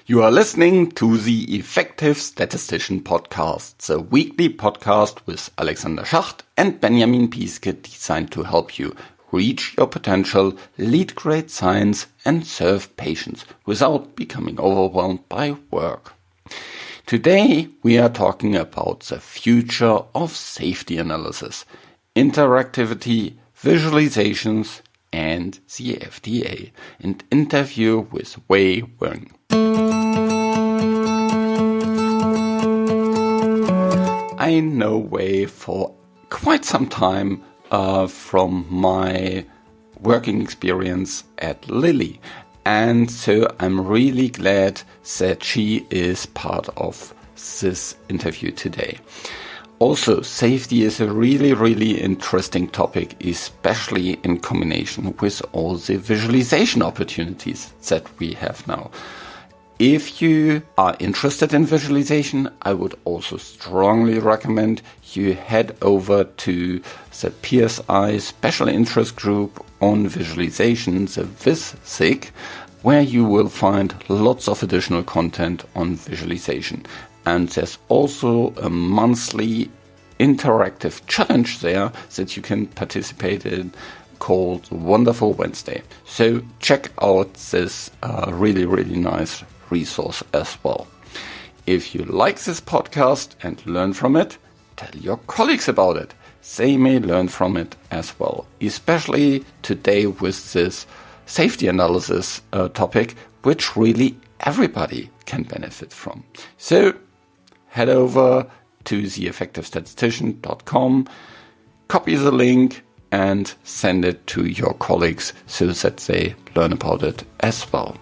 You are listening to the Effective Statistician Podcast, the weekly podcast with Alexander Schacht and Benjamin Pieske, designed to help you reach your potential, lead great science, and serve patients without becoming overwhelmed by work. Today, we are talking about the future of safety analysis, interactivity, visualizations, and the FDA, an interview with Wei Wen. I know Wei for quite some time from my working experience at Lilly, and so I'm really glad that she is part of this interview today. Also, safety is a really interesting topic, especially in combination with all the visualization opportunities that we have now. If you are interested in visualization, I would also strongly recommend you head over to the PSI Special Interest Group on Visualization, the VisSig, where you will find lots of additional content on visualization. And there's also a monthly interactive challenge there that you can participate in called Wonderful Wednesday. So check out this really nice resource as well. If you like this podcast and learn from it, tell your colleagues about it. They may learn from it as well, especially today with this safety analysis topic, which really everybody can benefit from. So head over to theeffectivestatistician.com, copy the link and send it to your colleagues so that they learn about it as well.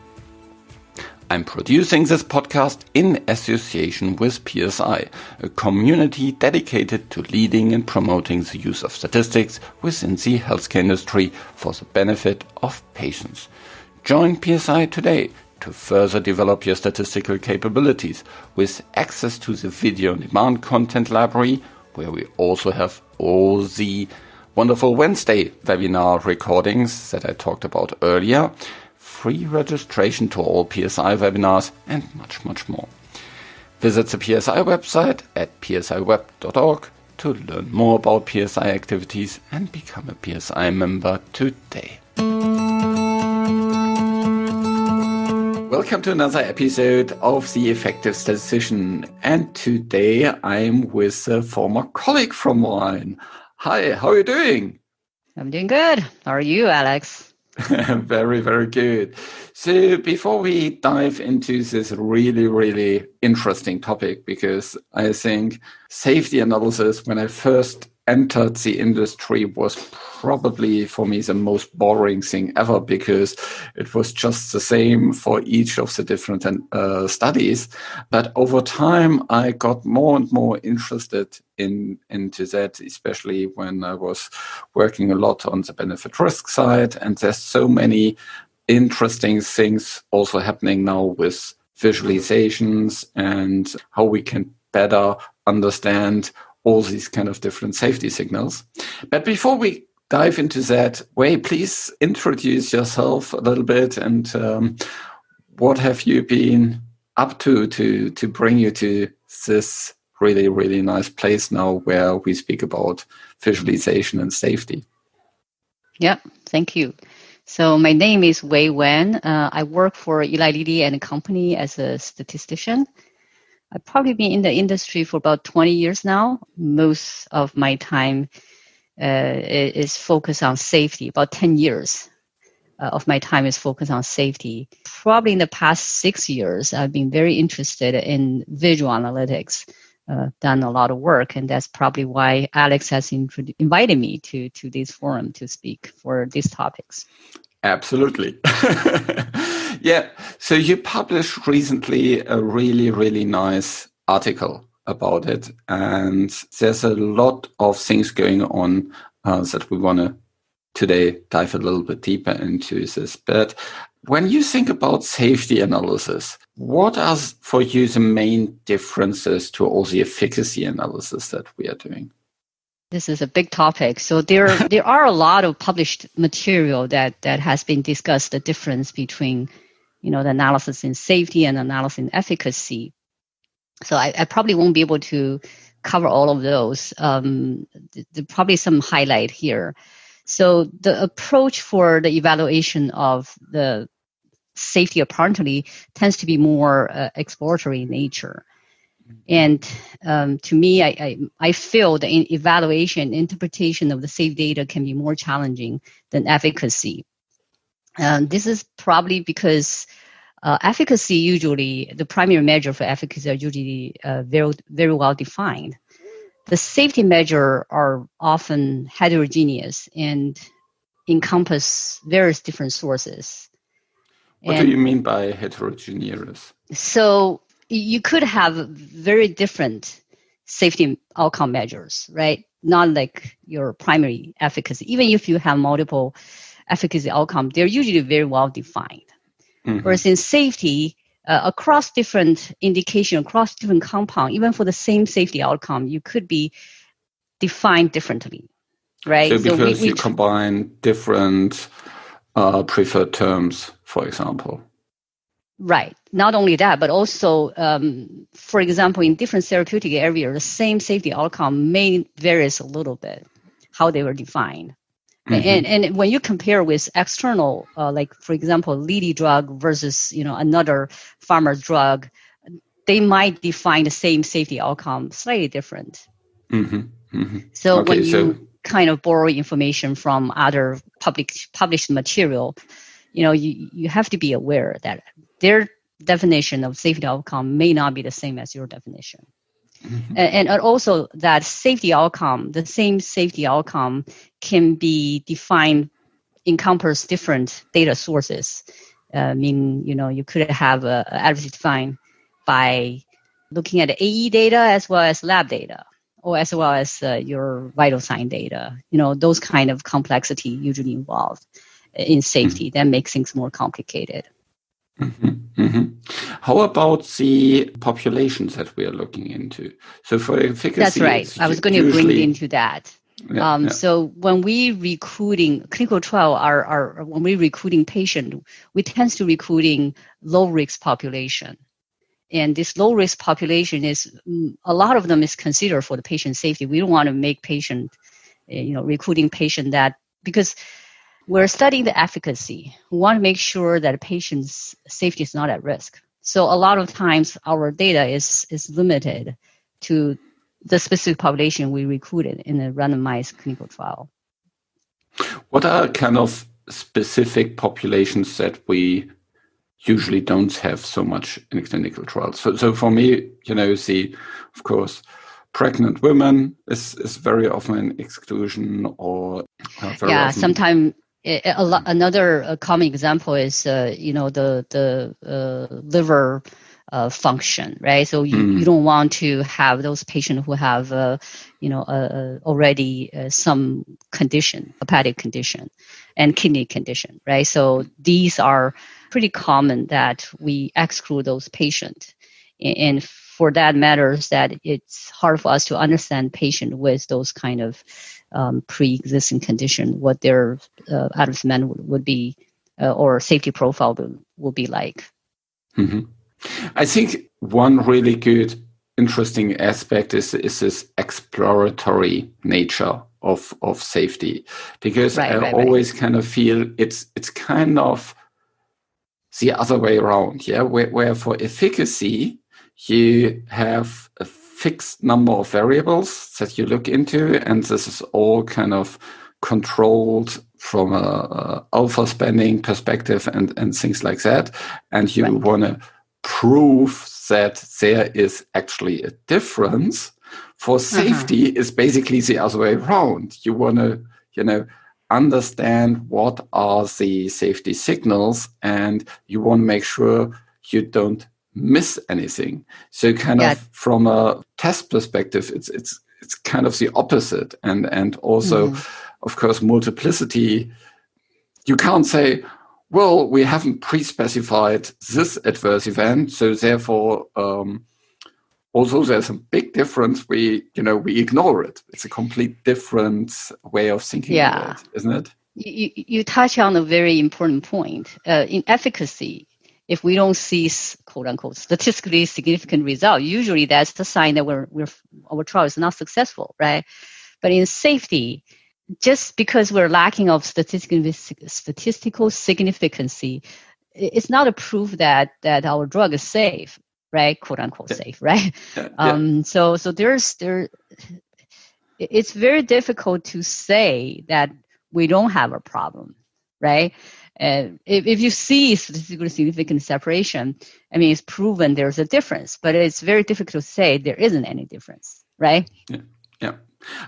I'm producing this podcast in association with PSI, a community dedicated to leading and promoting the use of statistics within the healthcare industry for the benefit of patients. Join PSI today to further develop your statistical capabilities with access to the video-on-demand content library, where we also have all the Wonderful Wednesday webinar recordings that I talked about earlier, free registration to all PSI webinars, and much more. Visit the PSI website at psiweb.org to learn more about PSI activities and become a PSI member today. Welcome to another episode of The Effective Statistician, and today I'm with a former colleague from mine. Hi, how are you doing? I'm doing good. How are you, Alex? Very good. So before we dive into this really interesting topic, because I think safety analysis, when I first entered the industry, was probably for me the most boring thing ever, because it was just the same for each of the different studies. But over time, I got more and more interested into that, especially when I was working a lot on the benefit risk side. And there's so many interesting things also happening now with visualizations and how we can better understand all these kind of different safety signals. But before we dive into that, Wei, please introduce yourself a little bit and what have you been up to bring you to this really nice place now where we speak about visualization and safety. Yeah, thank you. So my name is Wei Wen. I work for Eli Lilly and Company as a statistician. I've probably been in the industry for about 20 years now. Most of my time is focused on safety. About 10 years of my time is focused on safety. Probably in the past 6 years, I've been very interested in visual analytics, done a lot of work, and that's probably why Alex has invited me to this forum to speak for these topics. Absolutely. Yeah. So you published recently a really nice article about it. And there's a lot of things going on that we want to today dive a little bit deeper into this. But when you think about safety analysis, what are for you the main differences to all the efficacy analysis that we are doing? This is a big topic. So there are a lot of published material that has been discussed, the difference between the analysis in safety and analysis in efficacy. So I probably won't be able to cover all of those. Probably some highlight here. So the approach for the evaluation of the safety apparently tends to be more exploratory in nature. And to me, I feel the evaluation, interpretation of the safety data can be more challenging than efficacy. This is probably because efficacy usually, the primary measure for efficacy are usually very, very well defined. The safety measure are often heterogeneous and encompass various different sources. What do you mean by heterogeneous? So you could have very different safety outcome measures, right? Not like your primary efficacy. Even if you have multiple efficacy outcomes, they're usually very well defined. Mm-hmm. Whereas in safety, across different indication, across different compound, even for the same safety outcome, you could be defined differently, right? So because you combine different preferred terms, for example. Right. Not only that, but also, for example, in different therapeutic areas, the same safety outcome may vary a little bit, how they were defined. Mm-hmm. And when you compare with external, like, for example, Lilly drug versus, another pharma drug, they might define the same safety outcome slightly different. Mm-hmm. Mm-hmm. So when you kind of borrow information from other published material, you have to be aware that their definition of safety outcome may not be the same as your definition. Mm-hmm. And also that safety outcome, the same safety outcome can be defined, encompass different data sources. You could have advocacy defined by looking at the AE data as well as lab data, or as well as your vital sign data. Those kind of complexity usually involved in safety. Mm-hmm. That makes things more complicated. Mm-hmm. Mm-hmm. How about the populations that we are looking into? So for efficacy, that's right. I was going to bring into that. Yeah. So when we recruiting clinical trial, when we recruiting patient, we tend to recruiting low risk population, and this low risk population is a lot of them is considered for the patient safety. We don't want to make patient, recruiting patient that because we're studying the efficacy. We want to make sure that a patient's safety is not at risk. So a lot of times our data is limited to the specific population we recruited in a randomized clinical trial. What are kind of specific populations that we usually don't have so much in clinical trials? So for me, of course, pregnant women is very often an exclusion, or very often. Sometimes another common example is the liver function, right? So you don't want to have those patients who have already some condition, hepatic condition, and kidney condition, right? So these are pretty common that we exclude those patients, and for that matters that it's hard for us to understand patient with those kind of pre-existing condition, what their adverse event would be, or safety profile will be like. Mm-hmm. I think one really good, interesting aspect is this exploratory nature of safety, because I always kind of feel it's kind of the other way around, where for efficacy you have a fixed number of variables that you look into, and this is all kind of controlled from a alpha spending perspective and things like that, and you want to prove that there is actually a difference. For safety is basically the other way around. You want to understand what are the safety signals, and you want to make sure you don't miss anything. So kind of from a test perspective, it's kind of the opposite. And also, of course, multiplicity, you can't say, well, we haven't pre-specified this adverse event, so therefore, although there's a big difference, we ignore it. It's a complete different way of thinking of it, isn't it? You touch on a very important point. In efficacy, if we don't see quote unquote statistically significant result, usually that's the sign that our trial is not successful, right? But in safety, just because we're lacking of statistical significance, it's not a proof that our drug is safe, right? Quote unquote safe, right? So it's very difficult to say that we don't have a problem, right? If you see statistically significant separation, I mean, it's proven there's a difference, but it's very difficult to say there isn't any difference, right? Yeah.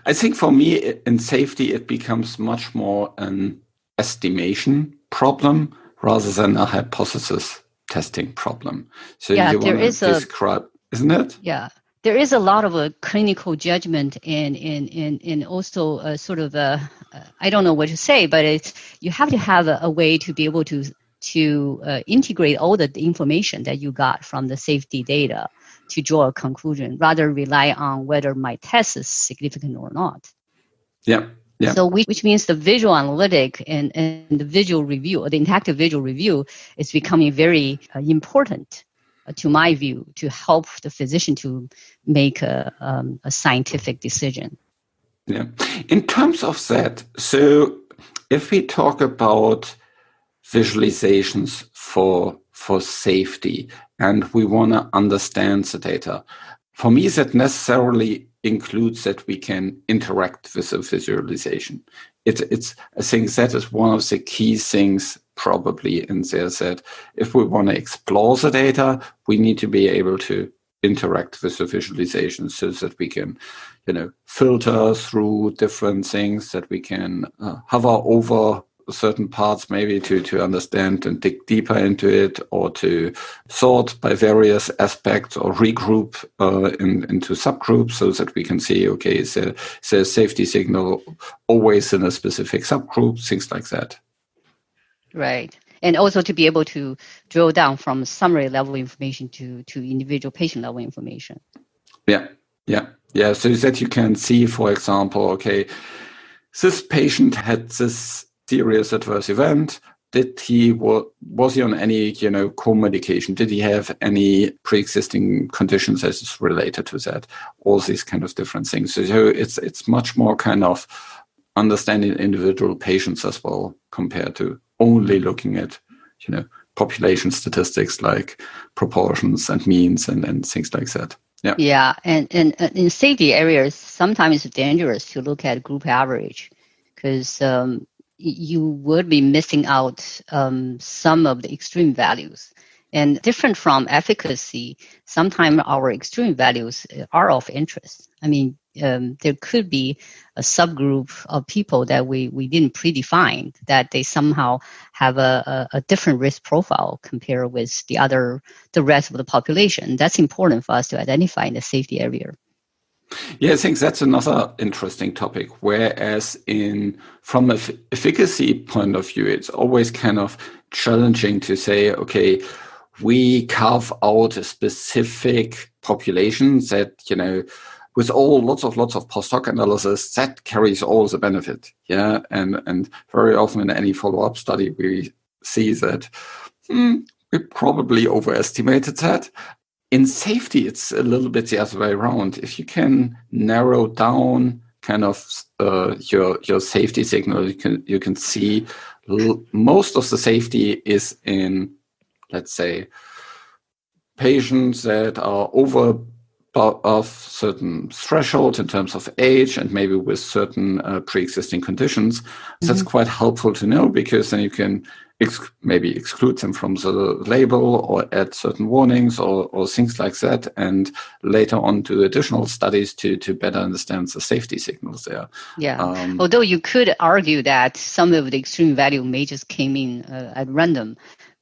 I think for me in safety, it becomes much more an estimation problem rather than a hypothesis testing problem. So you want to describe, isn't it? Yeah. There is a lot of a clinical judgment and also a sort of I don't know what to say, but you have to have a way to be able to integrate all the information that you got from the safety data to draw a conclusion, rather rely on whether my test is significant or not. Yeah. So which means the visual analytic and the visual review, or the interactive visual review, is becoming very important, to my view, to help the physician to make a scientific decision. Yeah. In terms of that, so if we talk about visualizations for safety and we want to understand the data, for me that necessarily includes that we can interact with the visualization. I think that is one of the key things probably in there, that if we want to explore the data, we need to be able to interact with the visualization so that we can, filter through different things, that we can hover over certain parts maybe to understand and dig deeper into it, or to sort by various aspects or regroup into subgroups so that we can see, okay, is there a safety signal always in a specific subgroup, things like that. Right. And also to be able to drill down from summary level information to individual patient level information. Yeah. So that you can see, for example, okay, this patient had this serious adverse event. Was he on any, co-medication? Did he have any pre-existing conditions as is related to that? All these kind of different things. So it's much more kind of understanding individual patients as well, compared to only looking at, population statistics like proportions and means and things like that. Yeah. Yeah, and in safety areas, sometimes it's dangerous to look at group average, because you would be missing out some of the extreme values. And different from efficacy, sometimes our extreme values are of interest. I mean, there could be a subgroup of people that we didn't predefine, that they somehow have a different risk profile compared with the rest of the population. That's important for us to identify in the safety area. Yeah, I think that's another interesting topic. Whereas from an efficacy point of view, it's always kind of challenging to say, okay, we carve out a specific population that, with lots of post-hoc analysis, that carries all the benefit. Yeah. And very often in any follow-up study, we see that we probably overestimated that. In safety, it's a little bit the other way around. If you can narrow down kind of your safety signal, you can see most of the safety is in, let's say, patients that are over of certain thresholds in terms of age and maybe with certain pre-existing conditions. Mm-hmm. That's quite helpful to know, because then you can maybe exclude them from the label or add certain warnings or things like that, and later on do additional studies to better understand the safety signals there. Yeah, although you could argue that some of the extreme value may just came in at random,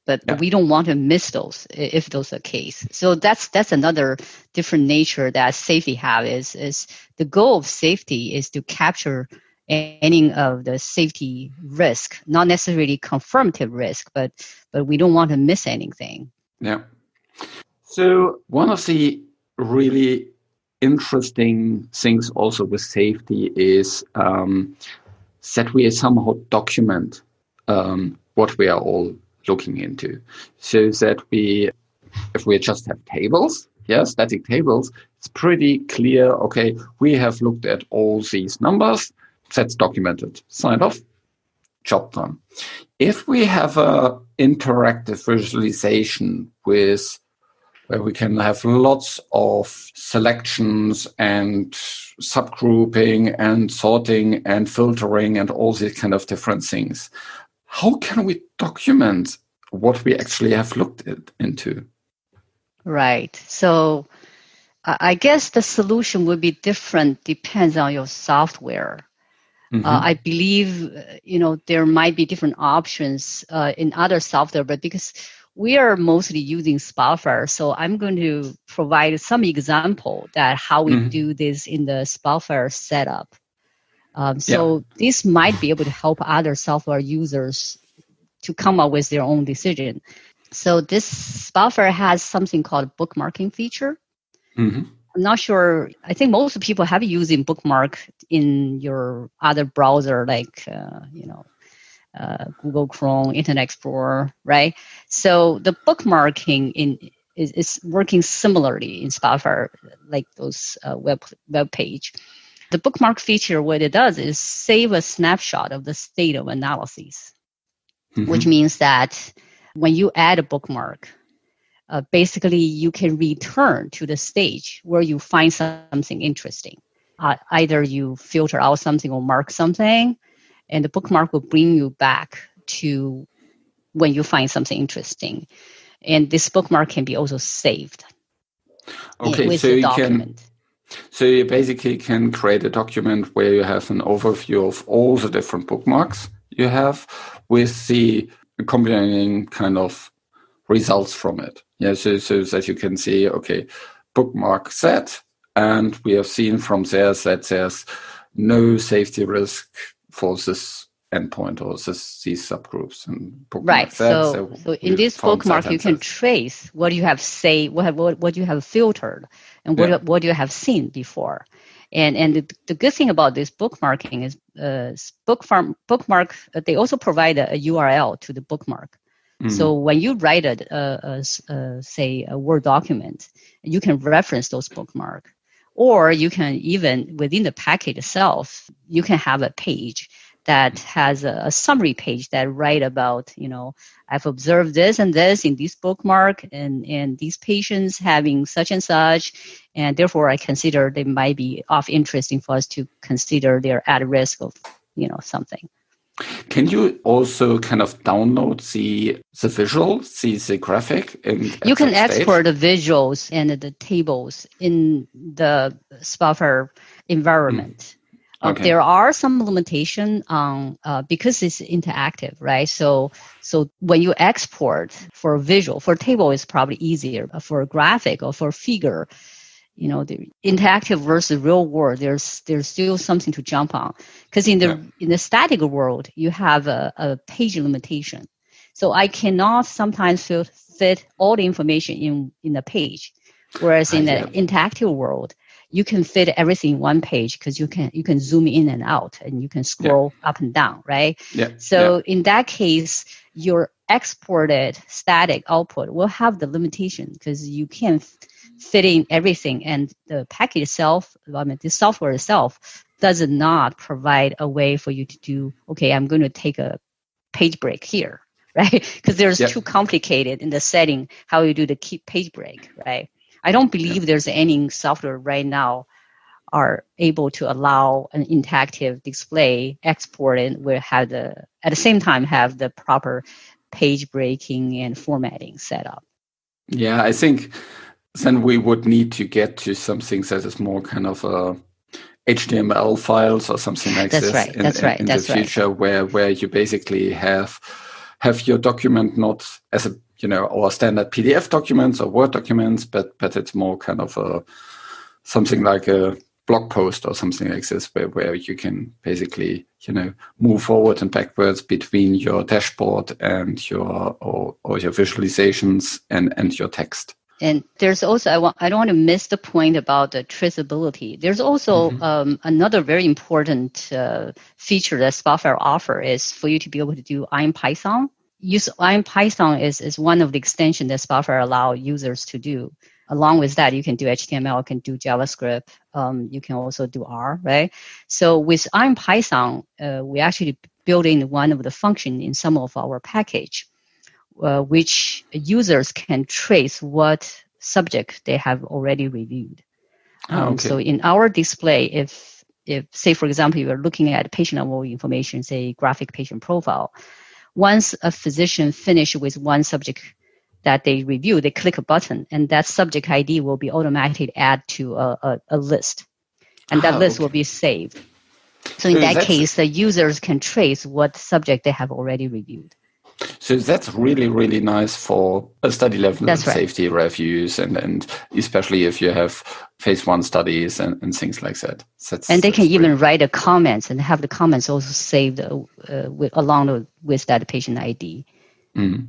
but we don't want to miss those if those are the case. So that's another different nature that safety have is the goal of safety is to capture any of the safety risk, not necessarily confirmative risk, but we don't want to miss anything. Yeah. So one of the really interesting things also with safety is that we somehow document what we are all looking into. So that if we just have tables, static tables, it's pretty clear, okay, we have looked at all these numbers, that's documented, signed off, job done. If we have a interactive visualization where we can have lots of selections and subgrouping and sorting and filtering and all these kind of different things, how can we document what we actually have looked into? Right. So I guess the solution would be different, depends on your software. I believe, there might be different options in other software, but because we are mostly using Spotfire, so I'm going to provide some example that how we do this in the Spotfire setup. So this might be able to help other software users to come up with their own decision. So this Spotfire has something called bookmarking feature. I'm not sure. I think most people have using bookmark in your other browser, like Google Chrome, Internet Explorer, right? So the bookmarking is working similarly in Spotfire, like those web page. The bookmark feature, what it does is save a snapshot of the state of analyses, which means that when you add a bookmark, basically you can return to the stage where you find something interesting. Either you filter out something or mark something, and the bookmark will bring you back to when you find something interesting. And this bookmark can be also saved with the document. So you basically can create a document where you have an overview of all the different bookmarks you have with the accompanying kind of results from it. So that you can see, okay, bookmark set, and we have seen from there that there's no safety risk for this endpoint or these subgroups. And right. So in this bookmark, you can trace what you have saved, what you have filtered, and what you have seen before. And the good thing about this bookmarking is bookmark. They also provide a URL to the bookmark. So when you write say a Word document, you can reference those bookmarks, or you can even within the packet itself, you can have a page that has a summary page that write about, I've observed this and this in this bookmark, and these patients having such and such, and therefore I consider they might be of interest for us to consider they're at risk of, something. Can you also kind of download the visual, the graphic? You can export the visuals and the tables in the Spotfire environment. Okay. There are some limitation on because it's interactive, right? So when you export for visual, for table is probably easier. For a graphic or for figure, the interactive versus real world, there's still something to jump on. Because in the static world, you have a page limitation. So I cannot sometimes fit all the information in a page. Whereas in the interactive world, you can fit everything in one page because you can zoom in and out and you can scroll up and down, right? So in that case, your exported static output will have the limitation because you can't fit in everything, and the package itself, the software itself, does not provide a way for you to do, okay, I'm going to take a page break here, right? Because there's too complicated in the setting how you do the page break, right? I don't believe there's any software right now are able to allow an interactive display export and will have at the same time have the proper page breaking and formatting set up. Yeah, I think then we would need to get to something that is more kind of HTML files or something like this in the future, where you basically have your document not as our standard PDF documents or Word documents, but it's more kind of something like a blog post or something like this, where you can basically move forward and backwards between your dashboard and your visualizations and your text. And there's also, I don't want to miss the point about the traceability. There's also another very important feature that Spotfire offers is for you to be able to do IronPython. use IronPython is one of the extensions that Spotfire allow users to do. Along with that, you can do HTML, you can do JavaScript, you can also do R, right? So with IronPython, we actually build in one of the function in some of our package, which users can trace what subject they have already reviewed. Okay. So in our display, if say, for example, you are looking at patient level information, say graphic patient profile, once a physician finishes with one subject that they review, they click a button, and that subject ID will be automatically added to a list, and that list will be saved. So in that case, the users can trace what subject they have already reviewed. So that's really, really nice for a study level safety reviews, and especially if you have phase 1 studies and things like that. And they can even write a comments and have the comments also saved along with that patient ID. Mm.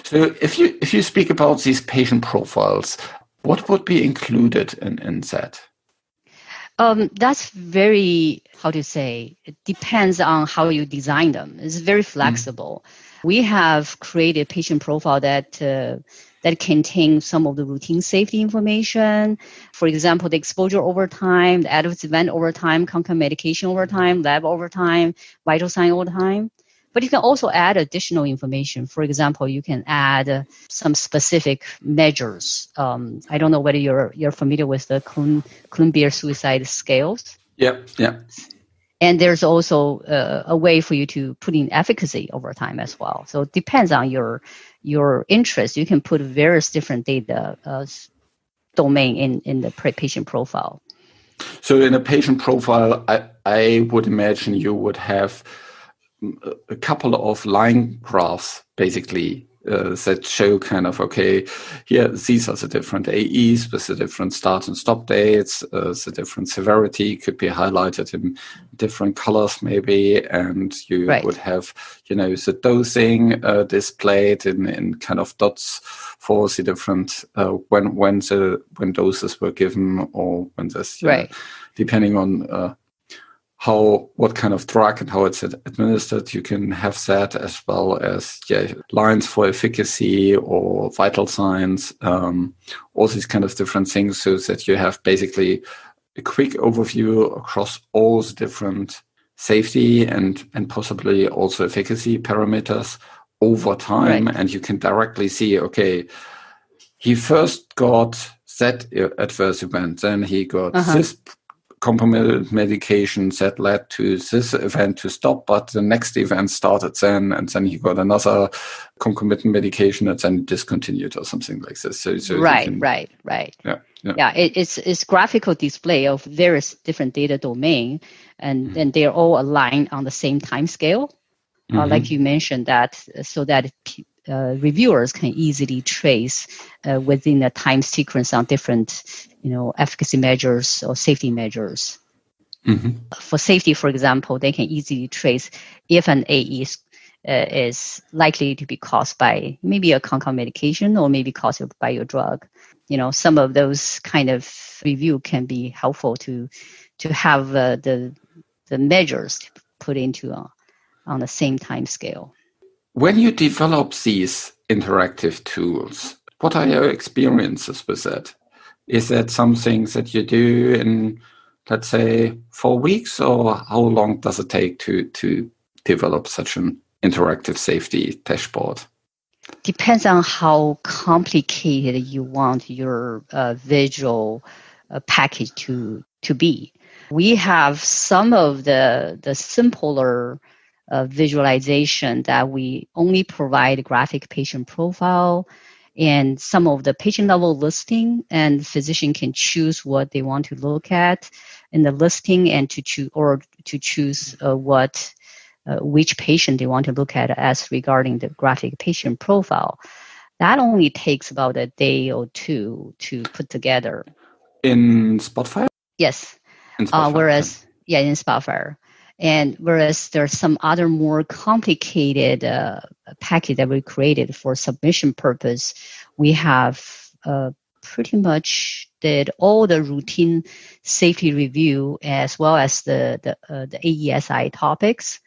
So if you speak about these patient profiles, what would be included in that? That's very, it depends on how you design them. It's very flexible. We have created patient profile that contain some of the routine safety information. For example, the exposure over time, the adverse event over time, concomitant medication over time, lab over time, vital sign over time. But you can also add additional information. For example, you can add some specific measures. I don't know whether you're familiar with the Klumbir suicide scales. Yeah. And there's also a way for you to put in efficacy over time as well. So it depends on your interest. You can put various different data domain in the patient profile. So in a patient profile, I would imagine you would have a couple of line graphs, basically, that show kind of, okay, here, these are the different AEs with the different start and stop dates, the different severity could be highlighted in different colors maybe, and you would have, the dosing displayed in kind of dots for the different, when doses were given, or when this, depending on what kind of drug and how it's administered. You can have that, as well as lines for efficacy or vital signs, all these kind of different things, so that you have basically a quick overview across all the different safety and possibly also efficacy parameters over time. And you can directly see, okay, he first got that adverse event, then he got this concomitant medication that led to this event to stop, but the next event started then, and then he got another concomitant medication and then discontinued or something like this. So right. Yeah, it's graphical display of various different data domain, and then they're all aligned on the same time scale, like you mentioned, that so that reviewers can easily trace within a time sequence on different, efficacy measures or safety measures. For safety, for example, they can easily trace if an AE is likely to be caused by maybe a concomitant medication or maybe caused by your drug. Some of those kind of review can be helpful to have the measures put into on the same time scale. When you develop these interactive tools, what are your experiences with that? Is that something that you do in, let's say, 4 weeks, or how long does it take to develop such an interactive safety dashboard? Depends on how complicated you want your visual package to be. We have some of the simpler visualization that we only provide graphic patient profile and some of the patient level listing, and physician can choose what they want to look at in the listing and to choose which patient they want to look at as regarding the graphic patient profile. That only takes about a day or two to put together. In Spotfire? Yes. In Spotfire. In Spotfire. And whereas there's some other more complicated package that we created for submission purpose, we have pretty much did all the routine safety review as well as the AESI topics,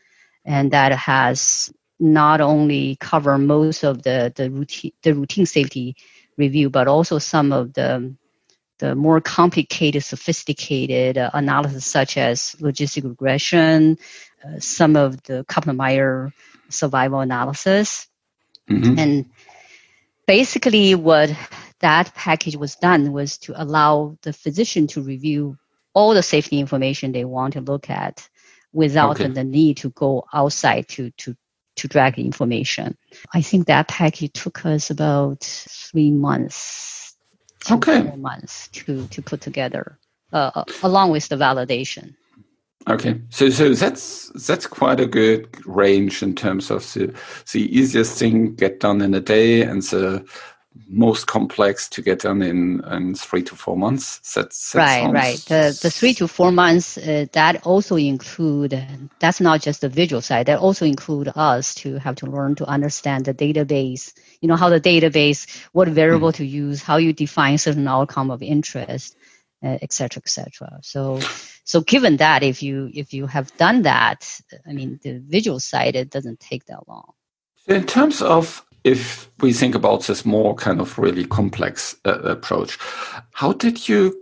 and that has not only cover most of the routine safety review, but also some of the more complicated, sophisticated analysis, such as logistic regression, some of the Kaplan-Meier survival analysis. Mm-hmm. And basically what that package was done was to allow the physician to review all the safety information they want to look at without the need to go outside to drag information. I think that package took us about 3 months to 4 months to put together, along with the validation. Okay, so that's quite a good range in terms of the easiest thing get done in a day and the most complex to get done in 3 to 4 months. That right. The 3 to 4 months that also include, that's not just the visual side. That also include us to have to learn to understand the database. You know, how the database, what variable to use, how you define certain outcome of interest, et cetera, et cetera. So given that, if you have done that, I mean, the visual side, it doesn't take that long. In terms of, if we think about this more kind of really complex approach, how did you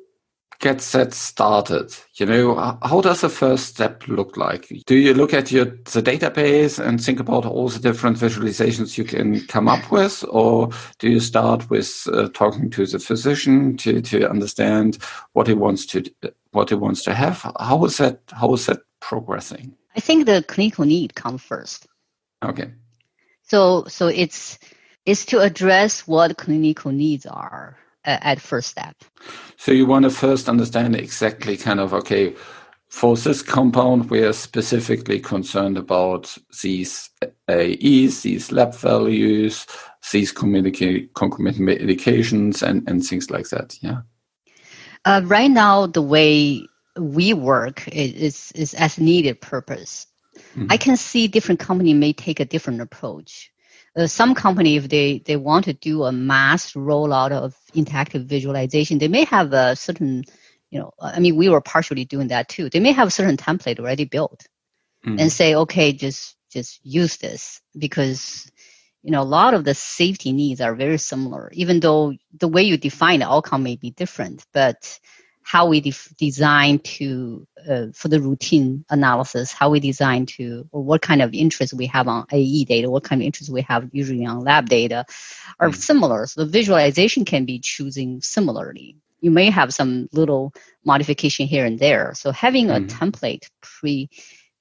get that started? You know, how does the first step look like? Do you look at the database and think about all the different visualizations you can come up with, or do you start with talking to the physician to understand what he wants to have? How is that progressing? I think the clinical need comes first. Okay. So it's to address what clinical needs are at first step. So you want to first understand exactly kind of, okay, for this compound, we are specifically concerned about these AEs, these lab values, these concomitant medications, and things like that. Yeah. Right now, the way we work is as needed purpose. Mm-hmm. I can see different companies may take a different approach. Some company, if they want to do a mass rollout of interactive visualization, they may have a certain, I mean, we were partially doing that too. They may have a certain template already built and say, okay, just use this, because, a lot of the safety needs are very similar, even though the way you define the outcome may be different, but how we design to, for the routine analysis, how we design to, or what kind of interest we have on AE data, what kind of interest we have usually on lab data are similar. So the visualization can be choosing similarly. You may have some little modification here and there. So having a template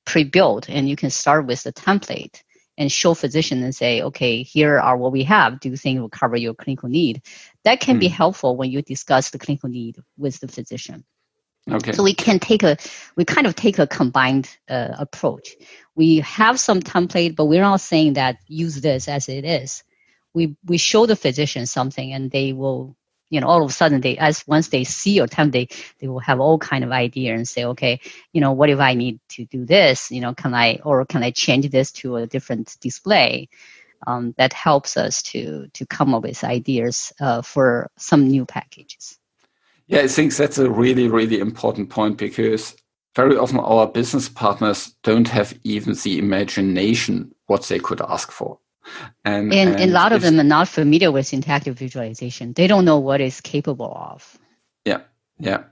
pre-built, and you can start with the template and show physician and say, okay, here are what we have. Do you think it will cover your clinical need? That can be helpful when you discuss the clinical need with the physician. Okay. So we kind of take a combined approach. We have some template, but we're not saying that use this as it is. We show the physician something, and they will, all of a sudden once they see your template, they will have all kind of idea and say, okay, what if I need to do this? Can I change this to a different display? That helps us to come up with ideas for some new packages. Yeah, I think that's a really, really important point, because very often our business partners don't have even the imagination what they could ask for. And a lot of them are not familiar with interactive visualization. They don't know what it's capable of. Yeah.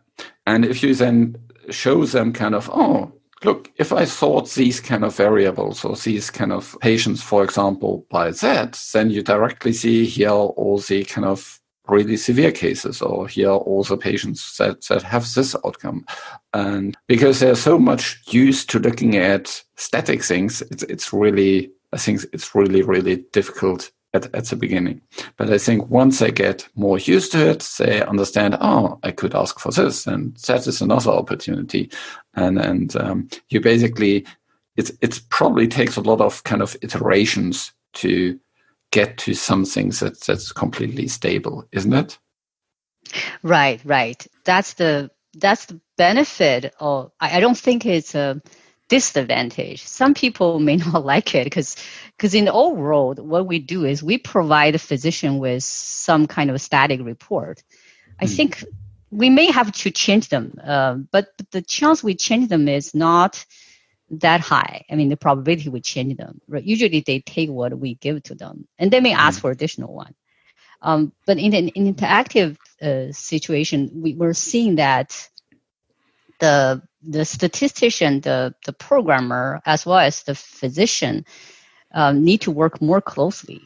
And if you then show them kind of, oh, look, if I thought these kind of variables or these kind of patients, for example, by that, then you directly see here all the kind of really severe cases, or here are all the patients that have this outcome. And because they're so much used to looking at static things, I think it's really, really difficult at the beginning. But I think once they get more used to it, they understand, oh, I could ask for this, and that is another opportunity. And you basically, it probably takes a lot of kind of iterations to get to something that's completely stable, isn't it? Right. That's the benefit of, I don't think it's a disadvantage. Some people may not like it because in the old world, what we do is we provide a physician with some kind of static report. I think we may have to change them, but the chance we change them is not that high. I mean, the probability we change them. Right? Usually they take what we give to them, and they may ask for additional one. But in an interactive situation, we're seeing that the statistician, the programmer, as well as the physician need to work more closely.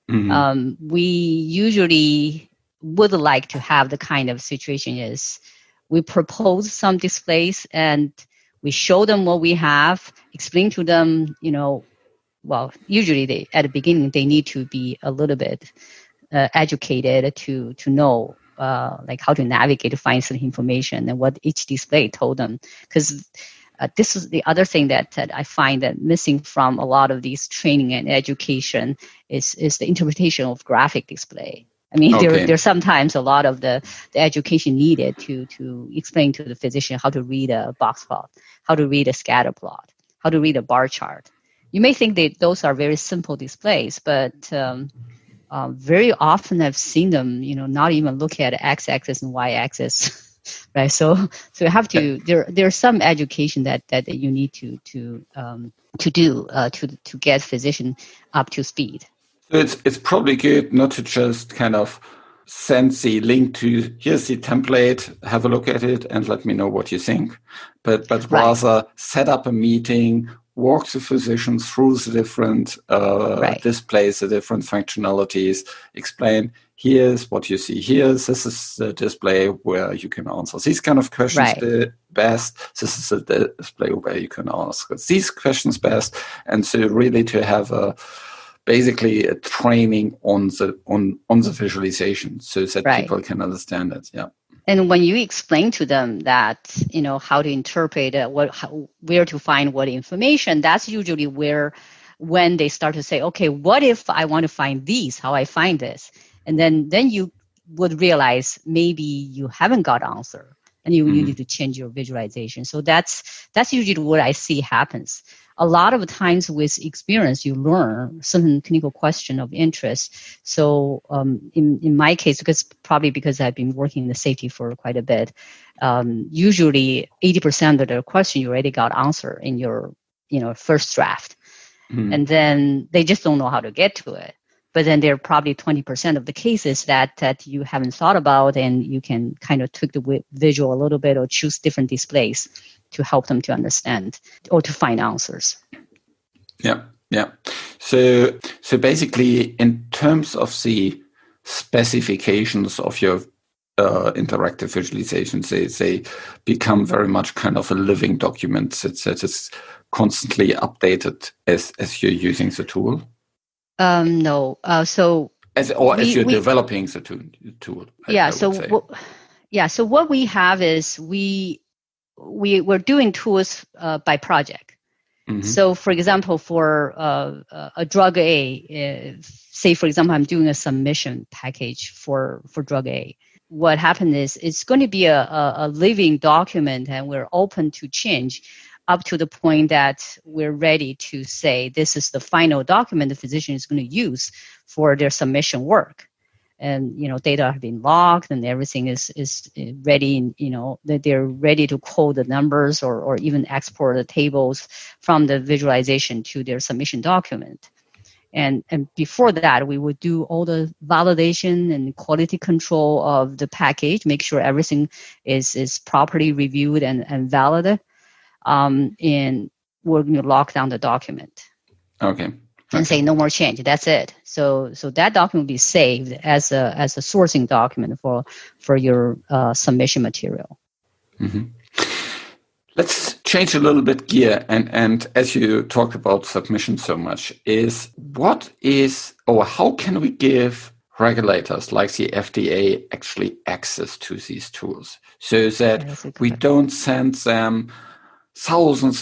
We usually would like to have the kind of situation is we propose some displays and we show them what we have, explain to them, well, usually at the beginning, they need to be a little bit educated to know like how to navigate to find certain information and what each display told them. Because this is the other thing that I find that missing from a lot of these training and education is the interpretation of graphic display. I mean, there's sometimes a lot of the education needed to explain to the physician how to read a box plot, how to read a scatter plot, how to read a bar chart. You may think that those are very simple displays, but very often I've seen them, not even look at x-axis and y-axis. Right, so you have to. There's some education that you need to do to get physician up to speed. So it's probably good not to just kind of send the link to here's the template, have a look at it, and let me know what you think, but rather set up a meeting, walk the physician through the different displays, the different functionalities, explain. Here's what you see here. This is the display where you can answer these kind of questions the best. This is the display where you can ask these questions best. And so really to have basically a training on the visualization so that people can understand it. Yeah. And when you explain to them that, how to interpret where to find what information, that's usually when they start to say, okay, what if I want to find these, how I find this? And then you would realize maybe you haven't got answer and you need to change your visualization. So that's usually what I see happens. A lot of times with experience, you learn certain clinical question of interest. So in my case, because I've been working in the safety for quite a bit, usually 80% of the question you already got answer in your first draft. And then they just don't know how to get to it. But then there are probably 20% of the cases that you haven't thought about, and you can kind of tweak the visual a little bit or choose different displays to help them to understand or to find answers. Yeah. So basically, in terms of the specifications of your interactive visualizations, they become very much kind of a living document that is constantly updated as you're using the tool. No. As you're developing the tool. So what we have is we're doing tools by project. So, for example, for a drug A, say for example, I'm doing a submission package for drug A. What happened is it's going to be a living document, and we're open to change up to the point that we're ready to say this is the final document the physician is going to use for their submission work. And, data have been logged and everything is ready, that they're ready to code the numbers or even export the tables from the visualization to their submission document. And before that, we would do all the validation and quality control of the package, make sure everything is properly reviewed and valid. And we're going to lock down the document. Okay. And say no more change. That's it. So that document will be saved as a sourcing document for your submission material. Let's change a little bit gear. And as you talked about submission so much, how can we give regulators like the FDA actually access to these tools so that we don't send them thousands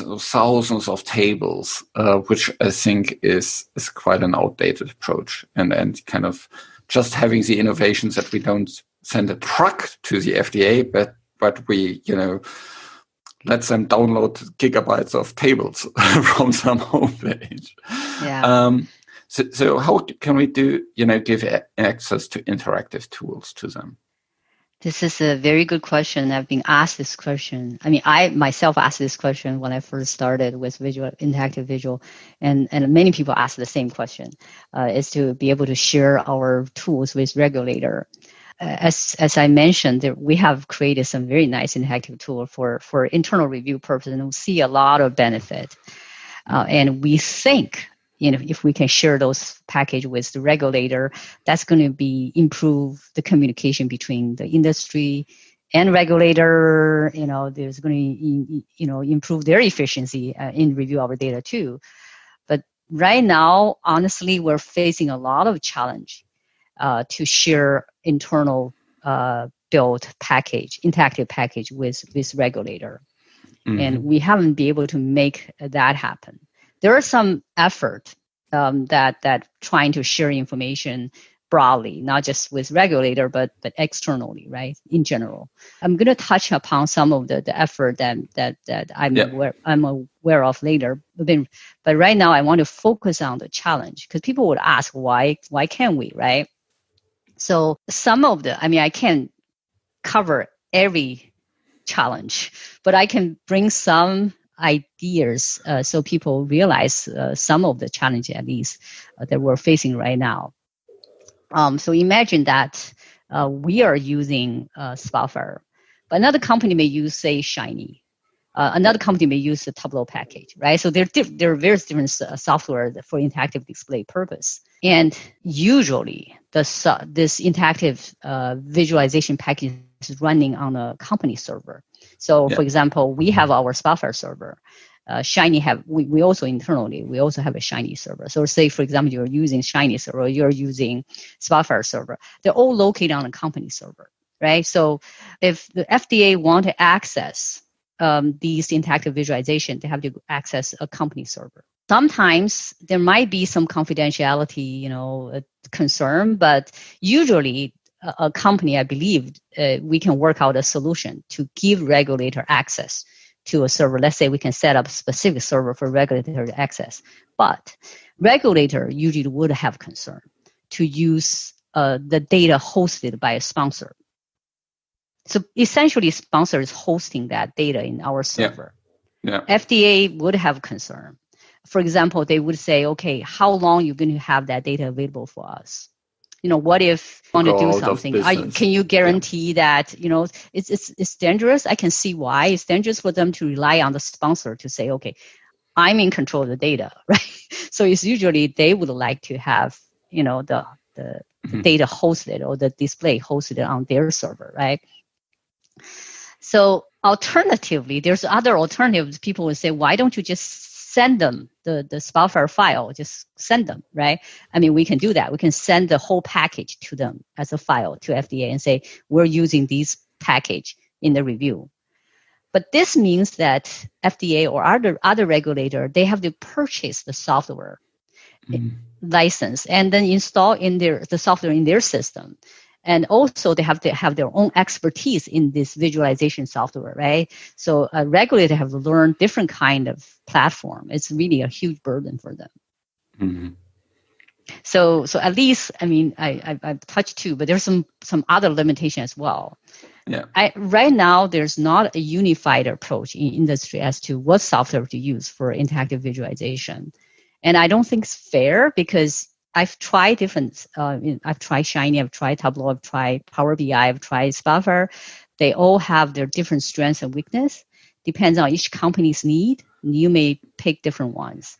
of tables, which I think is quite an outdated approach, and kind of just having the innovations that we don't send a truck to the FDA, but we let them download gigabytes of tables from some homepage. Yeah. So how can we give access to interactive tools to them? This is a very good question. I've been asked this question. I mean, I myself asked this question when I first started with interactive visual, and many people ask the same question, is to be able to share our tools with regulator. As I mentioned, we have created some very nice interactive tool for internal review purposes, and we see a lot of benefit. And we think, if we can share those package with the regulator, that's going to be improve the communication between the industry and regulator. There's going to improve their efficiency in review our data too. But right now, honestly, we're facing a lot of challenge to share internal built package, interactive package with regulator. Mm-hmm. And we haven't been able to make that happen. There are some effort that trying to share information broadly, not just with regulator, but externally, right? In general, I'm going to touch upon some of the effort that I'm aware of later. But right now, I want to focus on the challenge because people would ask why can't we, right? So some of I can't cover every challenge, but I can bring some ideas so people realize some of the challenges at least that we're facing right now. So imagine that we are using Spotfire, but another company may use, say, Shiny. Another company may use the Tableau package, right? So there are various different software for interactive display purpose. And usually this interactive visualization package is running on a company server. So for example, we have our Spotfire server. Shiny we also internally, we also have a Shiny server. So say, for example, you're using Shiny server, you're using Spotfire server. They're all located on a company server, right? So if the FDA want to access these interactive visualization, they have to access a company server. Sometimes there might be some confidentiality, concern, but usually a company, I believe, we can work out a solution to give regulator access to a server. Let's say we can set up a specific server for regulatory access, but regulator usually would have concern to use the data hosted by a sponsor. So essentially, sponsor is hosting that data in our server. FDA would have concern. For example, they would say, okay, how long you're going to have that data available for us? What if you want to do something? Can you guarantee that, it's dangerous? I can see why it's dangerous for them to rely on the sponsor to say, okay, I'm in control of the data, right? So it's usually they would like to have, the data hosted or the display hosted on their server, right? So alternatively, there's other alternatives. People would say, why don't you just send them the Spotfire file, just send them, right? We can do that. We can send the whole package to them as a file to FDA and say, we're using these package in the review. But this means that FDA or other regulator, they have to purchase the software license and then install the software in their system. And also they have to have their own expertise in this visualization software, right? So a regulator have to learn different kind of platform. It's really a huge burden for them. Mm-hmm. So at least, I've touched two, but there's some other limitation as well. Yeah. Right now, there's not a unified approach in industry as to what software to use for interactive visualization. And I don't think it's fair because I've tried different, I've tried Shiny, I've tried Tableau, I've tried Power BI, I've tried Spotfire. They all have their different strengths and weakness. Depends on each company's need. You may pick different ones.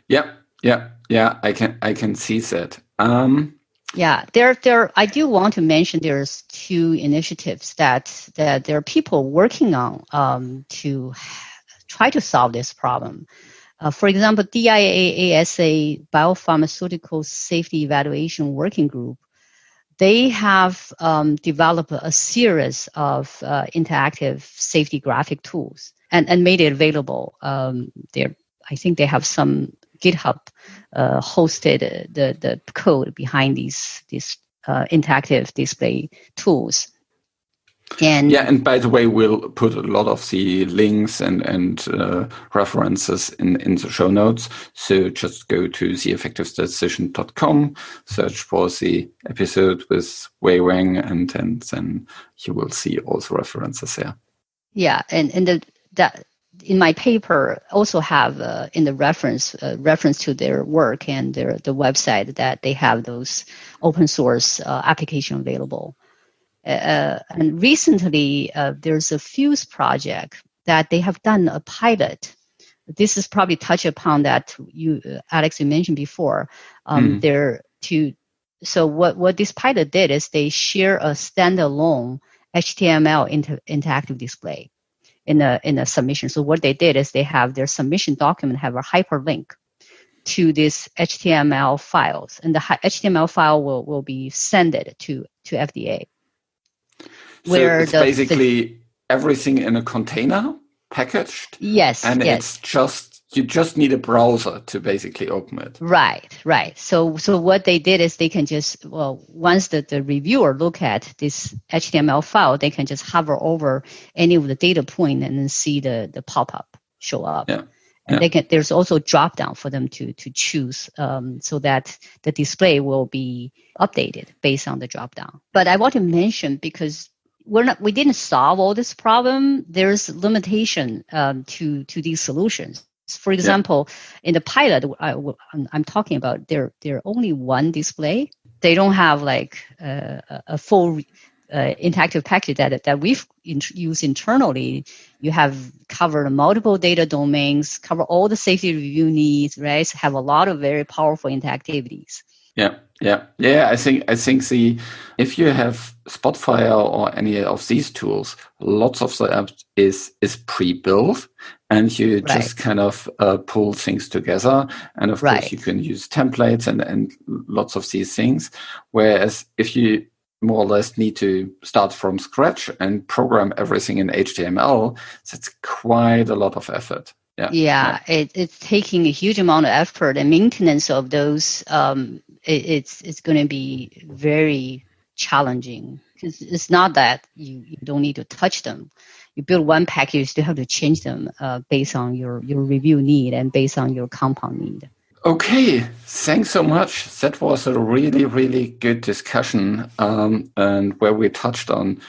Yeah. I can see that. There. I do want to mention there's two initiatives that there are people working on to try to solve this problem. For example, DIA-ASA Biopharmaceutical Safety Evaluation Working Group, they have developed a series of interactive safety graphic tools and made it available. I think they have some GitHub hosted the code behind these interactive display tools. And by the way, we'll put a lot of the links and references in the show notes. So just go to theeffectivestatistician.com, search for the episode with Wei Wang, and then you will see all the references there. Yeah, and that in my paper also have in the reference to their work and the website that they have those open source application available. And recently, there's a Fuse project that they have done a pilot. This is probably touched upon that Alex, you mentioned before. So what this pilot did is they share a standalone HTML interactive display in a submission. So what they did is they have their submission document have a hyperlink to this HTML files, and the HTML file will be sent to FDA. So it's basically everything in a container packaged. Yes. And it's you just need a browser to basically open it. Right. So what they did is they can just, once the reviewer look at this HTML file, they can just hover over any of the data point and then see the pop-up show up. Yeah. And there's also drop down for them to choose so that the display will be updated based on the drop down. But I want to mention, because we didn't solve all this problem, there's limitation to these solutions. For example, in the pilot I'm talking about, they're only one display. They don't have like a full interactive package that we've used internally. You have covered multiple data domains, cover all the safety review needs, right? So have a lot of very powerful interactivities. Yeah. I think if you have Spotfire or any of these tools, lots of the app is pre-built, and you just kind of pull things together. And of course, you can use templates and lots of these things. Whereas if you more or less need to start from scratch and program everything in HTML, that's quite a lot of effort. Yeah. It's taking a huge amount of effort, and maintenance of those. It's going to be very challenging, because it's not that you don't need to touch them. You build one package, you still have to change them based on your review need and based on your compound need. Okay, thanks so much. That was a really, really good discussion, and where we touched on,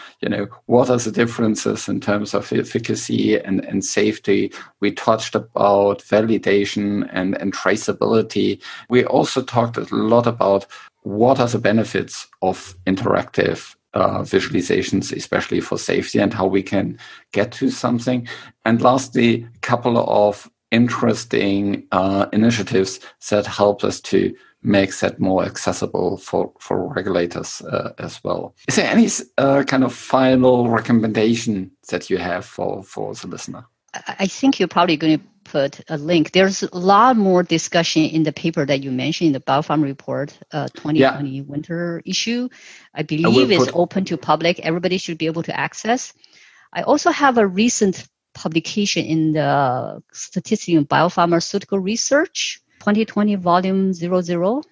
what are the differences in terms of efficacy and safety. We touched about validation and traceability. We also talked a lot about what are the benefits of interactive visualizations, especially for safety, and how we can get to something. And lastly, a couple of interesting initiatives that help us to make that more accessible for regulators as well. Is there any kind of final recommendation that you have for the listener? I think you're probably going to put a link. There's a lot more discussion in the paper that you mentioned in the Biopharma Report 2020 winter issue. I believe it's open to public. Everybody should be able to access. I also have a recent publication in the Statistics in Biopharmaceutical Research, 2020 volume 00.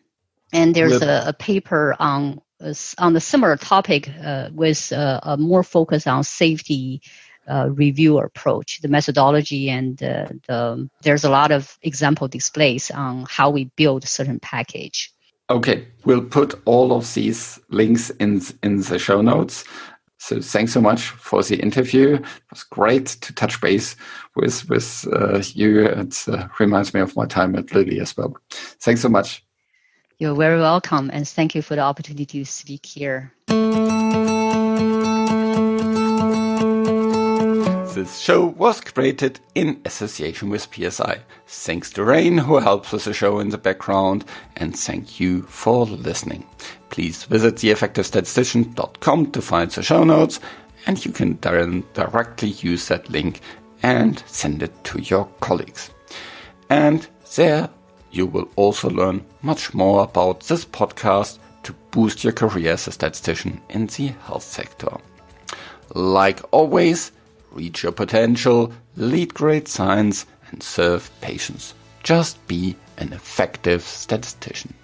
And there's a paper on the similar topic with a more focus on safety review approach, the methodology, and there's a lot of example displays on how we build certain package. Okay, we'll put all of these links in the show notes. So thanks so much for the interview. It was great to touch base with you. It reminds me of my time at Lilly as well. Thanks so much. You're very welcome, and thank you for the opportunity to speak here. This show was created in association with PSI. Thanks to Rain, who helps with the show in the background, and thank you for listening. Please visit theeffectivestatistician.com to find the show notes, and you can directly use that link and send it to your colleagues. And there you will also learn much more about this podcast to boost your career as a statistician in the health sector. Like always, reach your potential, lead great science, and serve patients. Just be an effective statistician.